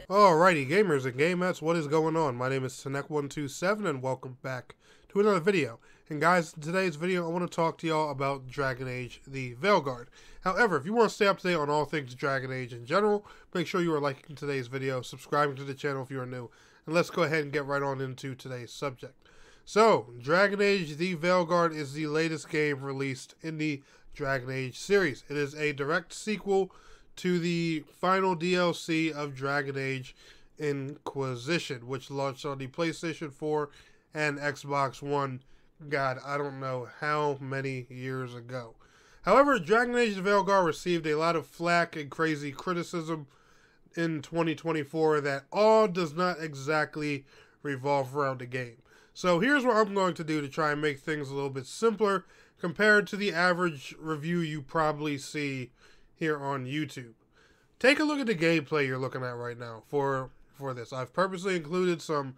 Alrighty, gamers and gamettes, what is going on? My name is Tanek127 and welcome back to another video. And guys, in today's video I want to talk to y'all about Dragon Age the Veilguard. However, if you want to stay up to date on all things Dragon Age in general, make sure you are liking today's video, subscribing to the channel if you are new, and let's go ahead and get right on into today's subject. So, Dragon Age the Veilguard is the latest game released in the Dragon Age series. It is a direct sequel to the final DLC of Dragon Age Inquisition, which launched on the PlayStation 4 and Xbox One, God, I don't know how many years ago. However, Dragon Age the Veilguard received a lot of flack and crazy criticism in 2024 that all does not exactly revolve around the game. So here's what I'm going to do to try and make things a little bit simpler compared to the average review you probably see here on YouTube. Take a look at the gameplay you're looking at right now for this. I've purposely included some,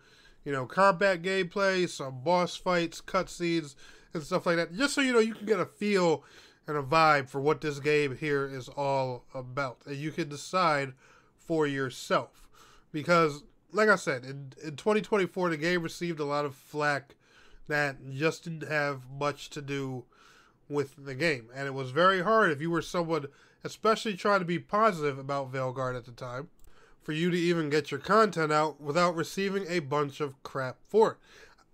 combat gameplay, some boss fights, cutscenes, and stuff like that, just so you can get a feel and a vibe for what this game here is all about, and you can decide for yourself. Because, like I said, in 2024, the game received a lot of flack that just didn't have much to do with the game, and it was very hard if you were someone especially trying to be positive about Veilguard at the time, for you to even get your content out without receiving a bunch of crap for it.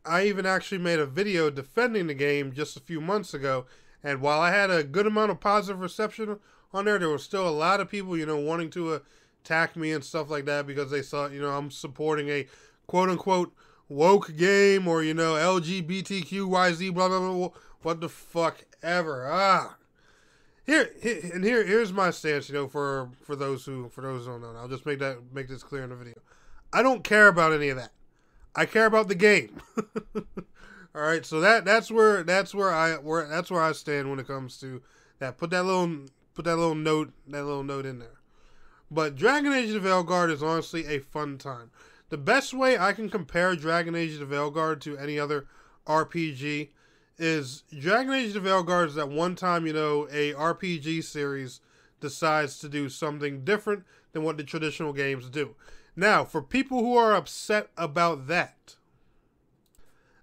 I even actually made a video defending the game just a few months ago, and while I had a good amount of positive reception on there was still a lot of people, wanting to attack me and stuff like that because they thought, I'm supporting a quote-unquote woke game or, LGBTQYZ, blah, blah, blah, what the fuck ever. Here's my stance, for those who don't know. I'll just make this clear in the video. I don't care about any of that. I care about the game. All right, so that's where I stand when it comes to that. Put that little note in there. But Dragon Age the Veilguard is honestly a fun time. The best way I can compare Dragon Age the Veilguard to any other RPG is Dragon Age the Veilguard is that one time, a RPG series decides to do something different than what the traditional games do. Now, for people who are upset about that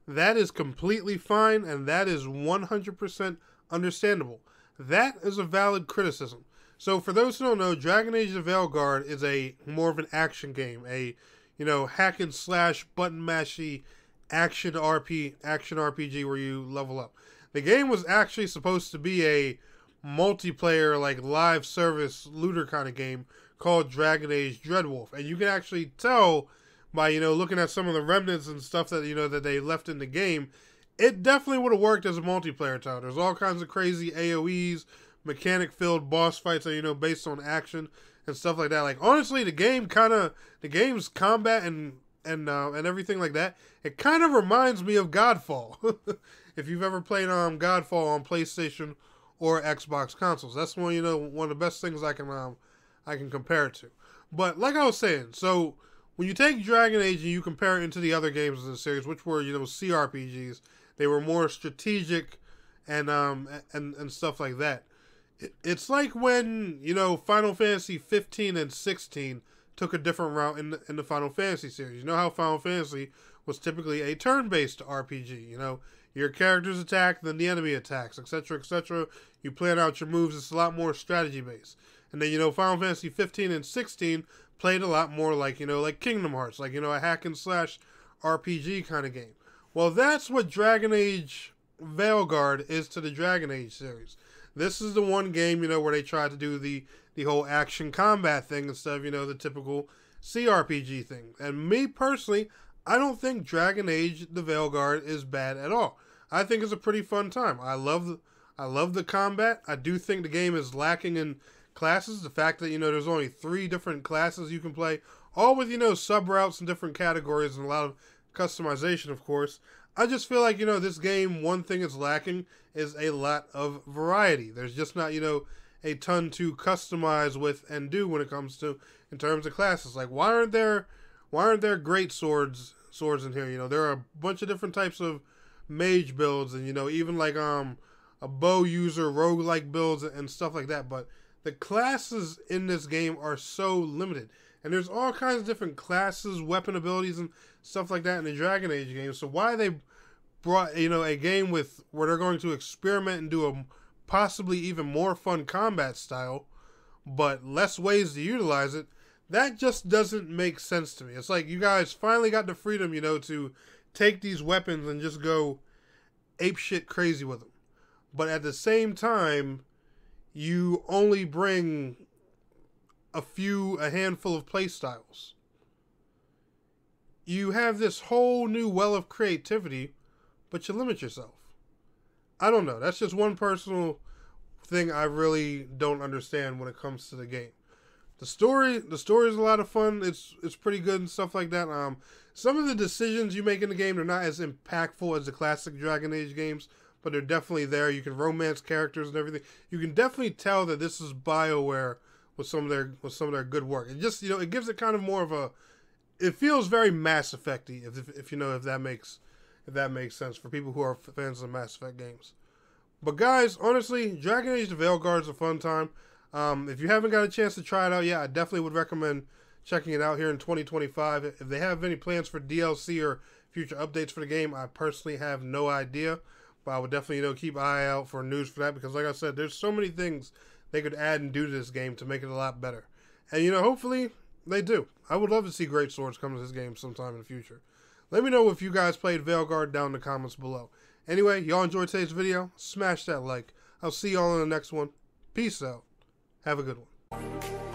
is completely fine, and that is 100% understandable. That is a valid criticism. So, for those who don't know, Dragon Age the Veilguard is more of an action game, a hack and slash, button mashy action RPG where you level up. The game was actually supposed to be a multiplayer, like live service looter kind of game called Dragon Age Dreadwolf, and you can actually tell by looking at some of the remnants and stuff that that they left in the game. It definitely would have worked as a multiplayer title. There's all kinds of crazy AoEs, mechanic filled boss fights that based on action and stuff like that. Like, honestly, the game's combat and everything like that, it kind of reminds me of Godfall. If you've ever played Godfall on PlayStation or Xbox consoles, that's one of the best things I can compare it to. But like I was saying, so when you take Dragon Age and you compare it into the other games in the series, which were CRPGs, they were more strategic and stuff like that. It's like when Final Fantasy 15 and 16 took a different route in the Final Fantasy series. You know how Final Fantasy was typically a turn-based RPG. Your characters attack, then the enemy attacks, etc., etc. You plan out your moves. It's a lot more strategy-based. And then, Final Fantasy 15 and 16 played a lot more like, like Kingdom Hearts, like, a hack and slash RPG kind of game. Well, that's what Dragon Age Veilguard is to the Dragon Age series. This is the one game, where they tried to do the whole action combat thing instead of, the typical CRPG thing. And me personally, I don't think Dragon Age the Veilguard is bad at all. I think it's a pretty fun time. I love the combat. I do think the game is lacking in classes. The fact that, there's only 3 different classes you can play, all with, sub-routes and different categories and a lot of customization, of course. I just feel like, this game, one thing it's lacking is a lot of variety. There's just not, a ton to customize with and do when it comes to, in terms of classes. Like, why aren't there great swords in here? There are a bunch of different types of mage builds and, even like, a bow user, roguelike builds and stuff like that. But the classes in this game are so limited. And there's all kinds of different classes, weapon abilities, and stuff like that in the Dragon Age game. So why they brought, you know, a game with where they're going to experiment and do a possibly even more fun combat style, but less ways to utilize it, that just doesn't make sense to me. It's like you guys finally got the freedom, you know, to take these weapons and just go apeshit crazy with them. But at the same time, you only bring a handful of play styles. You have this whole new well of creativity, but you limit yourself. I don't know. That's just one personal thing I really don't understand when it comes to the game. The story is a lot of fun. It's pretty good and stuff like that. Some of the decisions you make in the game are not as impactful as the classic Dragon Age games, but they're definitely there. You can romance characters and everything. You can definitely tell that this is BioWare with some of their good work. It just, you know, it gives it kind of more of a, it feels very Mass Effect-y, if you know, if that makes sense for people who are fans of Mass Effect games. But guys, honestly, Dragon Age: The Veilguard is a fun time. If you haven't got a chance to try it out yet, I definitely would recommend checking it out here in 2025. If they have any plans for DLC or future updates for the game, I personally have no idea. But I would definitely, you know, keep an eye out for news for that, because like I said, there's so many things they could add and do to this game to make it a lot better. And, you know, hopefully they do. I would love to see great swords come to this game sometime in the future. Let me know if you guys played Veilguard down in the comments below. Anyway, y'all enjoyed today's video? Smash that like. I'll see y'all in the next one. Peace out. Have a good one.